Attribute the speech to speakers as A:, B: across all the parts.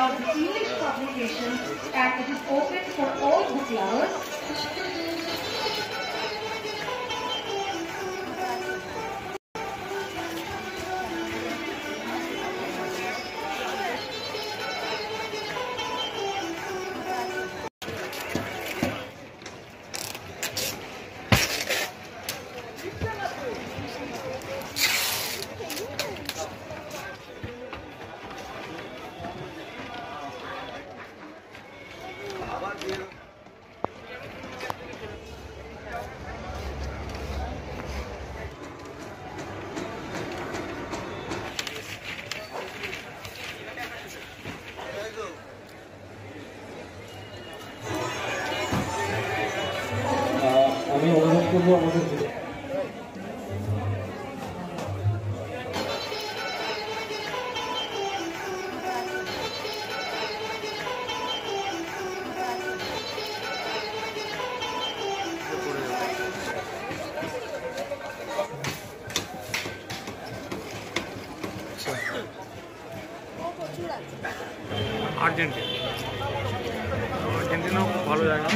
A: proud English publication, and it is open for all book lovers.
B: আমি অনুরোধ করবো আমাদের
C: আর্জেন্টিনাও খুব ভালো জায়গা।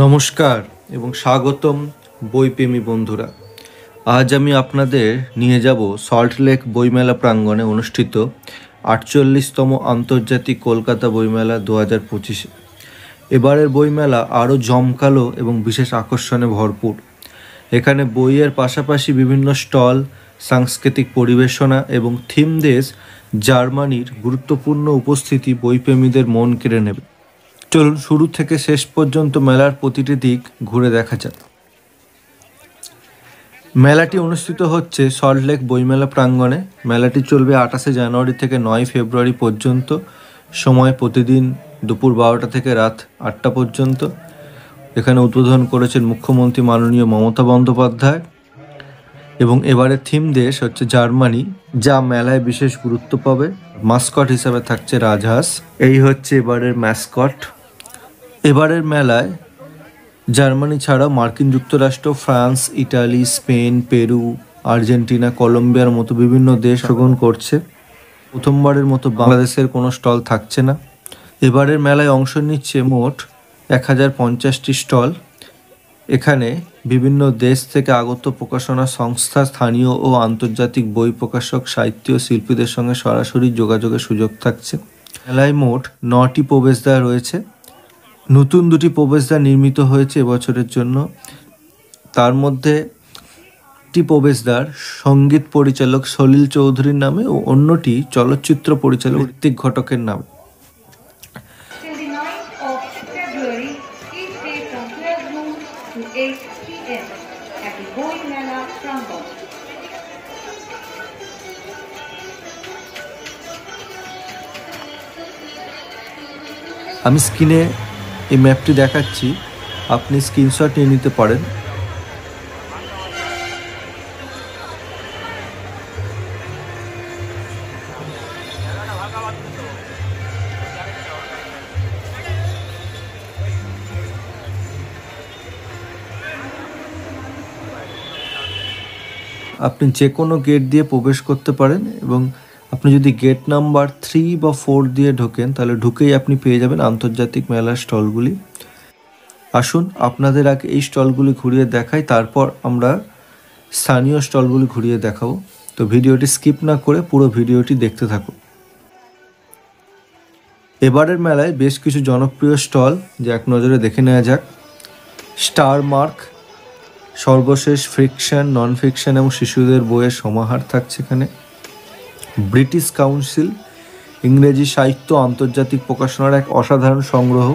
D: নমস্কার এবং স্বাগতম বইপ্রেমী বন্ধুরা। আজ আমি আপনাদের নিয়ে যাব সল্টলেক বইমেলা প্রাঙ্গণে অনুষ্ঠিত ৪৮তম আন্তর্জাতিক কলকাতা বইমেলা ২০২৫। এবারের বইমেলা আরও জমকালো এবং বিশেষ আকর্ষণে ভরপুর। এখানে বইয়ের পাশাপাশি বিভিন্ন স্টল, সাংস্কৃতিক পরিবেশনা এবং থিম দেশ জার্মানির গুরুত্বপূর্ণ উপস্থিতি বইপ্রেমীদের মন কেড়ে নেবে। চলুন শুরু থেকে শেষ পর্যন্ত মেলার প্রতিটি দিক ঘুরে দেখা যাক। মেলাটি অনুষ্ঠিত হচ্ছে সল্টলেক বইমেলা প্রাঙ্গণে। মেলাটি চলবে ২৮শে জানুয়ারি থেকে ৯ ফেব্রুয়ারি পর্যন্ত। সময় প্রতিদিন দুপুর ১২টা থেকে রাত ৮টা পর্যন্ত। এখানে উদ্বোধন করেছেন মুখ্যমন্ত্রী মাননীয় মমতা বন্দ্যোপাধ্যায় এবং এবারের থিম দেশ হচ্ছে জার্মানি, যা মেলায় বিশেষ গুরুত্ব পাবে। মাস্কট হিসাবে থাকছে রাজহাঁস। এই হচ্ছে এবারের ম্যাসকট। এবারের মেলায় জার্মানি ছাড়াও মার্কিন যুক্তরাষ্ট্র, France, Italy, Spain, Peru, Argentina, কলম্বিয়ার মতো বিভিন্ন দেশ অংশগ্রহণ করছে। প্রথমবারের মতো বাংলাদেশের কোনো স্টল থাকছে না। এবারের মেলায় অংশ নিচ্ছে মোট ১০৫০টি স্টল। এখানে বিভিন্ন দেশ থেকে আগত প্রকাশনা সংস্থা, স্থানীয় ও আন্তর্জাতিক বই প্রকাশক, সাহিত্য ও শিল্পীদের সঙ্গে সরাসরি যোগাযোগের সুযোগ থাকছে। মেলায় মোট ৯টি প্রবেশদ্বার রয়েছে। নতুন ২টি প্রবেশদ্বার নির্মিত হয়েছে এবছরের জন্য। তার মধ্যে একটি প্রবেশদ্বার সঙ্গীত পরিচালক সলিল চৌধুরীর নামে ও অন্যটি চলচ্চিত্র পরিচালক ঋত্বিক ঘটকের নামে।
A: Till the 9th of February, each day from 12 noon to 8 p.m. at the Boi Mela Prangon.
D: আমি স্ক্রিনে এই ম্যাপটি দেখাচ্ছি, আপনি স্ক্রিনশট নিয়ে নিতে পারেন। আপনি যে কোনো গেট দিয়ে প্রবেশ করতে পারেন এবং আপনি যদি গেট নাম্বার 3 বা 4 দিয়ে ঢোকেন তাহলে ঢুকেই আপনি পেয়ে যাবেন আন্তর্জাতিক মেলার স্টলগুলি। আসুন আপনাদের আগে এই স্টলগুলি ঘুরিয়ে দেখাই, তারপর আমরা স্থানীয় স্টলগুলি ঘুরিয়ে দেখাবো। তো ভিডিওটি স্কিপ না করে পুরো ভিডিওটি দেখতে থাকুন। এবারের মেলায় বেশ কিছু জনপ্রিয় স্টল যা এক নজরে দেখে নেওয়া যাক। স্টার মার্ক, সর্বশেষ ফিকশন, নন ফিকশন এবং শিশুদের বইয়ের সমাহার থাকছে এখানে। ব্রিটিশ কাউন্সিল, ইংরেজি সাহিত্য আন্তর্জাতিক প্রকাশনার এক অসাধারণ সংগ্রহ।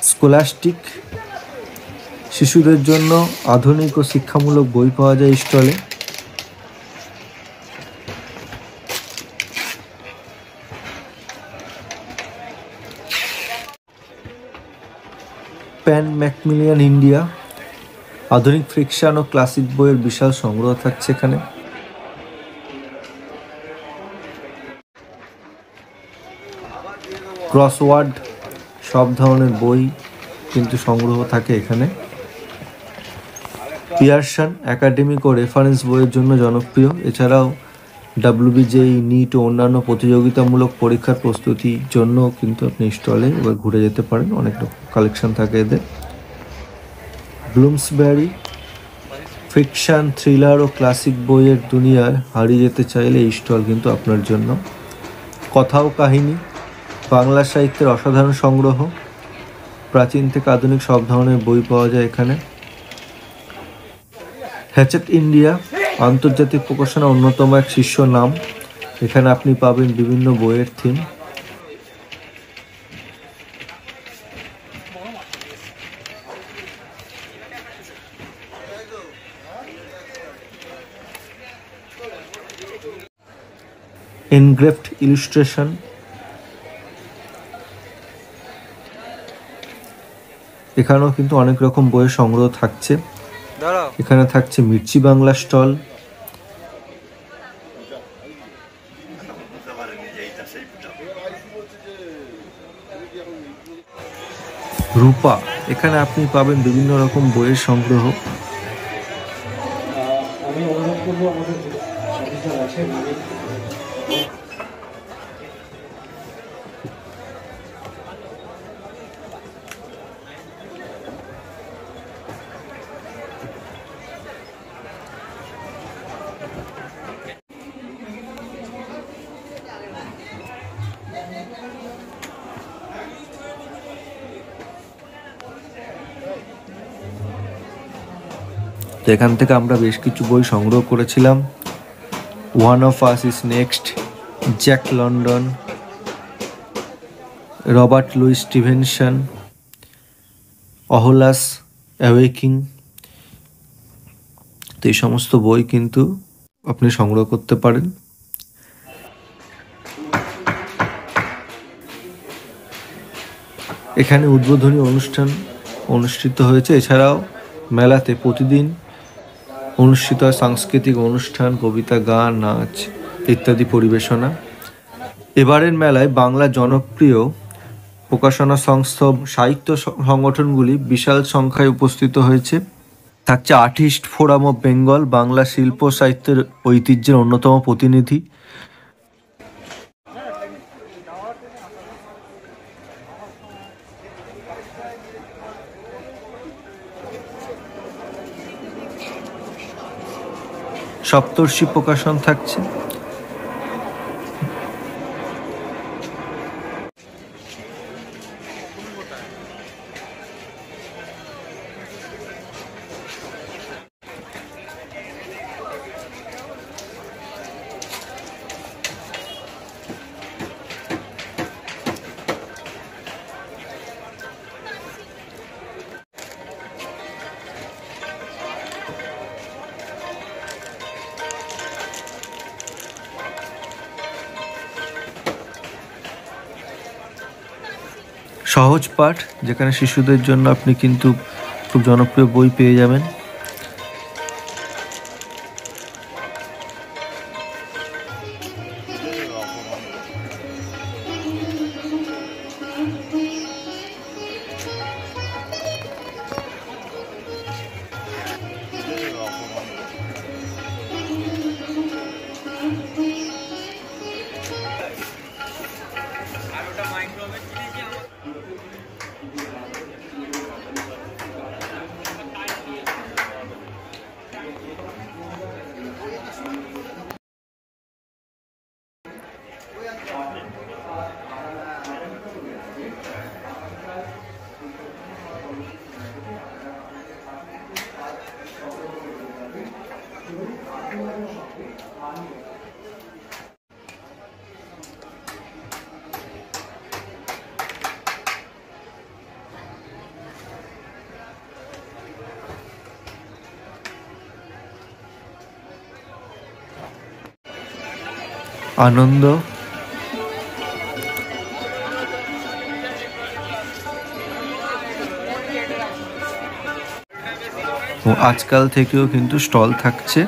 D: স্কলাস্টিক, শিশুদের জন্য আধুনিক ও শিক্ষামূলক বই পাওয়া যায় স্টলে। প্যান ম্যাকমিলিয়ান ইন্ডিয়া, আধুনিক ফিকশন ও ক্লাসিক বইয়ের বিশাল সংগ্রহ থাকছে এখানে। ক্রসওয়ার্ড, সব ধরনের বই কিন্তু সংগ্রহ থাকে এখানে। পিয়ারসন একাডেমিক ও রেফারেন্স বইয়ের জন্য জনপ্রিয়। এছাড়াও WBJEE, নিট ও অন্যান্য প্রতিযোগিতামূলক পরীক্ষার প্রস্তুতির জন্য কিন্তু আপনি স্টলে এবার ঘুরে যেতে পারেন, অনেক রকম কালেকশন থাকে এদের। ব্লুমসবেরি, ফিকশন, থ্রিলার ও ক্লাসিক বইয়ের দুনিয়ায় হারিয়ে যেতে চাইলে এই স্টল কিন্তু আপনার জন্য। কথা ও কাহিনী, বাংলা সাহিত্যের অসাধারণ সংগ্রহ, প্রাচীন থেকে আধুনিক সব ধরনের বই পাওয়া যায় এখানে। হ্যাচেট ইন্ডিয়া, আন্তর্জাতিক প্রকাশনা অন্যতম এক শীর্ষ নাম। এখানে আপনি পাবেন বিভিন্ন বইয়ের থিম। এনগ্রেভড ইলিস্ট্রেশন, এখানেও কিন্তু অনেক রকম বইয়ের সংগ্রহ থাকছে। এখানে থাকছে মির্চি বাংলা স্টল, রূপা, এখানে আপনি পাবেন বিভিন্ন রকম বইয়ের সংগ্রহ।
B: আমি অনুরোধ করবো আমাদের অফিসার আছেন,
D: তো এখান থেকে আমরা বেশ কিছু বই সংগ্রহ করেছিলাম। One of us is next, Jack London, Robert Louis Stevenson, অহলাস অ্যাওয়েকিং। তো এই সমস্ত বই কিন্তু আপনি সংগ্রহ করতে পারেন। এখানে উদ্বোধনী অনুষ্ঠান অনুষ্ঠিত হয়েছে। এছাড়াও মেলাতে প্রতিদিন অনুষ্ঠিত হয় সাংস্কৃতিক অনুষ্ঠান, কবিতা, গান, নাচ ইত্যাদি পরিবেশনা। এবারের মেলায় বাংলা জনপ্রিয় প্রকাশনা সংস্থা, সাহিত্য সংগঠনগুলি বিশাল সংখ্যায় উপস্থিত হয়েছে। থাকছে artist forum of Bengal, Bangla শিল্প সাহিত্যের ঐতিহ্যের অন্যতম প্রতিনিধি। সপ্তর্ষি প্রকাশন থাকছে। সহজ পাঠ, যেখানে শিশুদের জন্য আপনি কিন্তু খুব জনপ্রিয় বই পেয়ে যাবেন। আনন্দ ও আজকাল থেকেও কিন্তু স্টল থাকছে।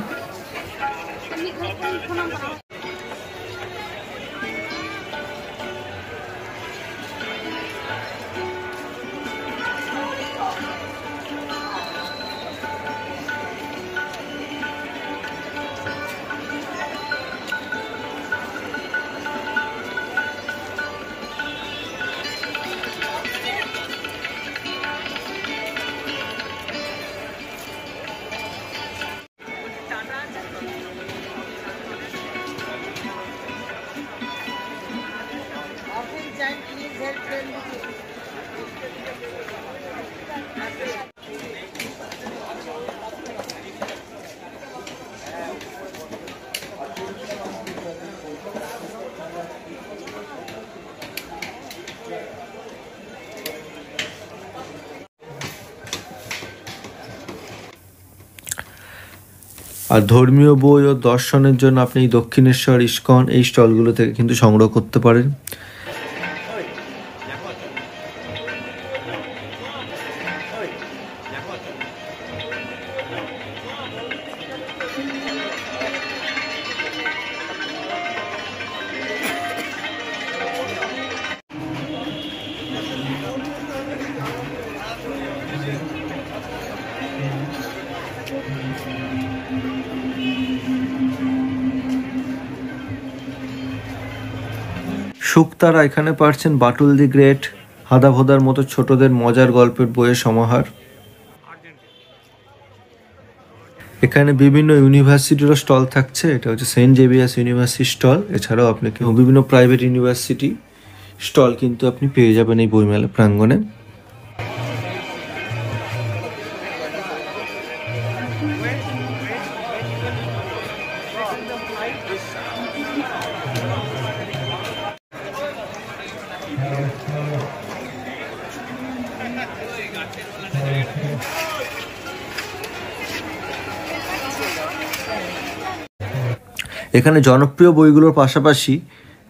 D: আর ধর্মীয় বই ও দর্শনের জন্য আপনি দক্ষিণেশ্বর, ইস্কন এই স্টলগুলো থেকে কিন্তু সংগ্রহ করতে পারেন। শুকতারা এখানে পাচ্ছেন বাটুল দি গ্রেট, হাদাভোদার মতো ছোটদের মজার গল্পের বইয়ের সমাহার। এখানে বিভিন্ন ইউনিভার্সিটিরও স্টল থাকছে। এটা হচ্ছে সেন্ট জেভিয়ার্স ইউনিভার্সিটি স্টল। এছাড়াও আপনি বিভিন্ন প্রাইভেট ইউনিভার্সিটি স্টল কিন্তু আপনি পেয়ে যাবেন এই বইমেলা প্রাঙ্গণে। এখানে জনপ্রিয় বইগুলোর পাশাপাশি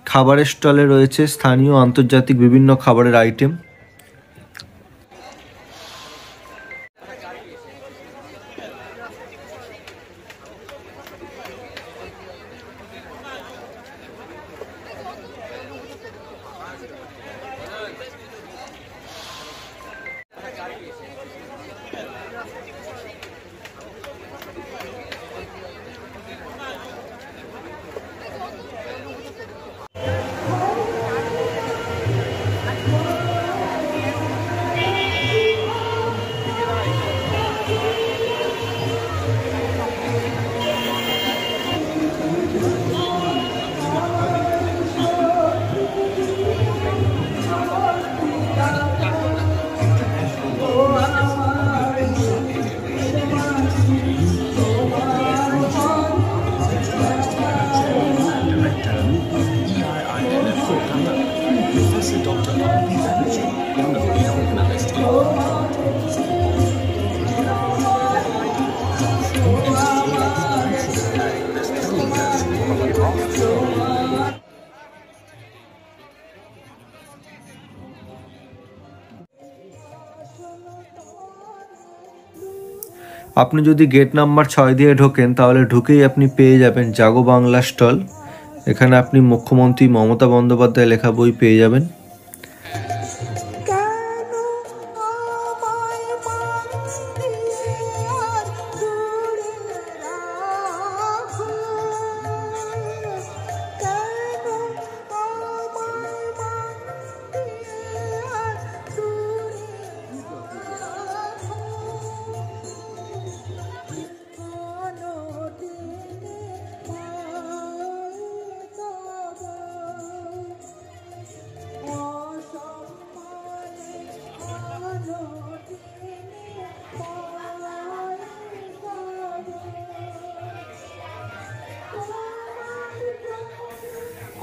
D: খাবারের স্টলে রয়েছে স্থানীয় আন্তর্জাতিক বিভিন্ন খাবারের আইটেম। আপনি যদি গেট নাম্বার 6 দিয়ে ঢোকেন তাহলে ঢুকেই আপনি পেয়ে যাবেন জাগো বাংলা স্টল। এখানে আপনি মুখ্যমন্ত্রী মমতা বন্দ্যোপাধ্যায় লেখা বই পেয়ে যাবেন।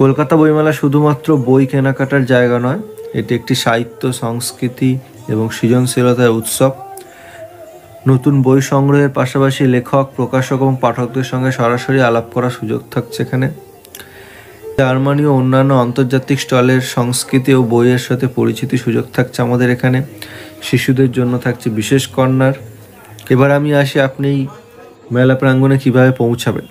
D: কলকাতা বইমেলা শুধুমাত্র বই কেনাকাটার জায়গা নয়, এটি একটি সাহিত্য, সংস্কৃতি এবং সৃজনশীলতার উৎসব। নতুন বই সংগ্রহের পাশাপাশি লেখক, প্রকাশক এবং পাঠকদের সঙ্গে সরাসরি আলাপ করার সুযোগ থাকছে এখানে। জার্মানি ও অন্যান্য আন্তর্জাতিক স্টলের সংস্কৃতি ও বইয়ের সাথে পরিচিতির সুযোগ থাকছে আমাদের এখানে। শিশুদের জন্য থাকছে বিশেষ কর্নার। এবার আমি আসি, আপনি মেলা প্রাঙ্গণে কীভাবে পৌঁছাবেন।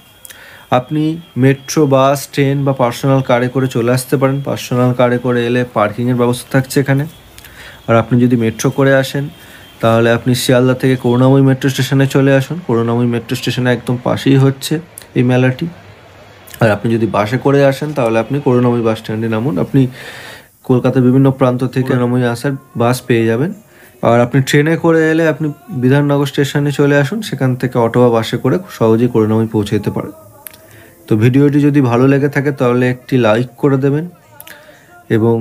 D: আপনি মেট্রো, বাস, ট্রেন বা পার্সোনাল কারে করে চলে আসতে পারেন। পার্সোনাল কারে করে এলে পার্কিংয়ের ব্যবস্থা থাকছে এখানে। আর আপনি যদি মেট্রো করে আসেন তাহলে আপনি শিয়ালদা থেকে করুণাময়ী মেট্রো স্টেশনে চলে আসুন। করুণাময়ী মেট্রো স্টেশনে একদম পাশেই হচ্ছে এই মেলাটি। আর আপনি যদি বাসে করে আসেন তাহলে আপনি করুণাময়ী বাস স্ট্যান্ডে নামুন। আপনি কলকাতার বিভিন্ন প্রান্ত থেকে করুণাময়ী আসার বাস পেয়ে যাবেন। আর আপনি ট্রেনে করে এলে আপনি বিধাননগর স্টেশনে চলে আসুন, সেখান থেকে অটো বা বাসে করে সহজেই করুণাময়ী পৌঁছে যেতে পারেন। তো ভিডিওটি যদি ভালো লেগে থাকে তাহলে একটি লাইক করে দেবেন এবং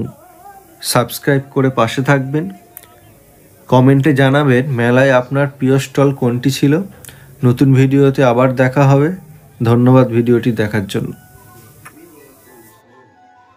D: সাবস্ক্রাইব করে পাশে থাকবেন। কমেন্টে জানাবেন মেলায় আপনার প্রিয় স্টল কোনটি ছিল। নতুন ভিডিওতে আবার দেখা হবে। ধন্যবাদ ভিডিওটি দেখার জন্য।